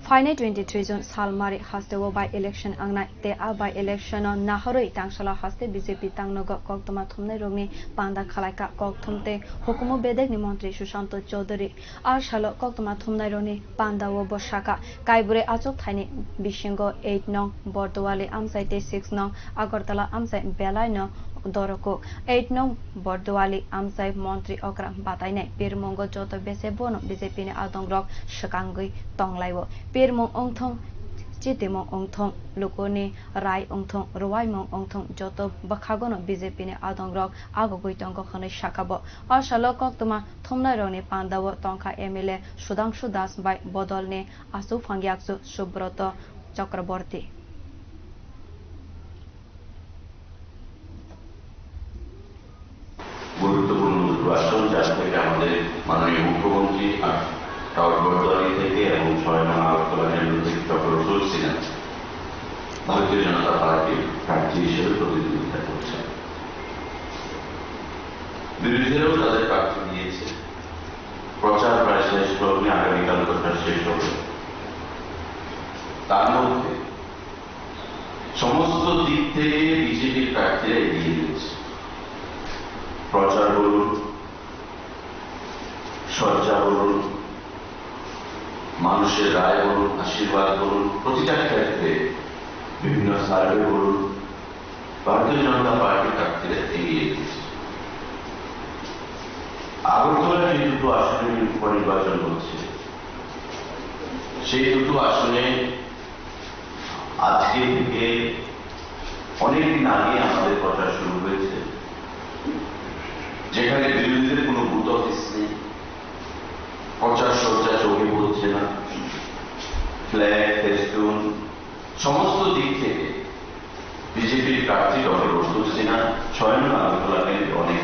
Phainai 23 June Salmari Haste by election Wngnai te by election on NAHARWI TANGSALO Haste BJP TANG NOGO KOKTHUMA THUMNAIROKNI PANDA KHWLAIKHA KOKTHUM te HUKUMU BEDEKNI MONTRI SUSHANTA CHOWDHURY SALO KOKTHUMA THUMNAIROKNI PANDA Shaka Kaibure Achok Thaini Bishingo 8 nong Bordowali Amsai te 6 nong Agartala Amsai Belai no Doroko 8 nong Bordowali Amsai MONTRI Okra Batainai Pirmongo Joto Besebono BJP ne Adongrok Shakangui Tonglaiwo Pirmong Ongthong Chitimong Ongthong Lukoni Rai Ongthong Ruwaimong Ongthong Joto Bakhagono BJP ne Adongrok Agogoi Tongo Khone Shakabo Asalo Koktuma Thumnairokni Pandawo Tongkha MLA Sudangshu Das by Bodolne Asu Phangyaksu Subroto Chakraborty গুরুত্বপূর্ণ দুটো আসন যার থেকে আমাদের মাননীয় মুখ্যমন্ত্রী R tower থেকে এবং ৬ নং আগরতলা কেন্দ্র থেকে ডক্টর ছিলেন ভারতীয় জনতা পার্টির প্রার্থী হিসেবে প্রতিদ্বন্দ্বিতা করছেন। বিরোধীরাও তাদের প্রার্থী দিয়েছে। প্রচার প্রায় শেষ লগ্নে আগামীকাল প্রচার শেষ হবে। তার মধ্যে সমস্ত দিক থেকে বিজেপির প্রার্থীরা এগিয়ে দিয়েছে। প্রচার বলুন, সজ্জা বলুন, মানুষের রায় বলুন, আশীর্বাদ বলুন, প্রতিটা ক্ষেত্রে বিভিন্ন সার্ভে বলুন, ভারতীয় জনতা পার্টির প্রার্থীরা এগিয়ে দিয়েছে। আগরতলায় যে দুটো আসনে উপনির্বাচন হচ্ছে সেই দুটো আসনে আজকে থেকে অনেকদিন আগে আমাদের প্রচার শুরু হয়েছে, যেখানে বিরোধীদের কোনো বুথ অফিস নেই, প্রচার সজ্জা চোখে পড়ছে না, ফ্ল্যাগ ফেস্টুন সমস্ত দিক থেকে বিজেপির প্রার্থী ডক্টর সিনহা ৬ নং আগরতলা কেন্দ্রে অনেক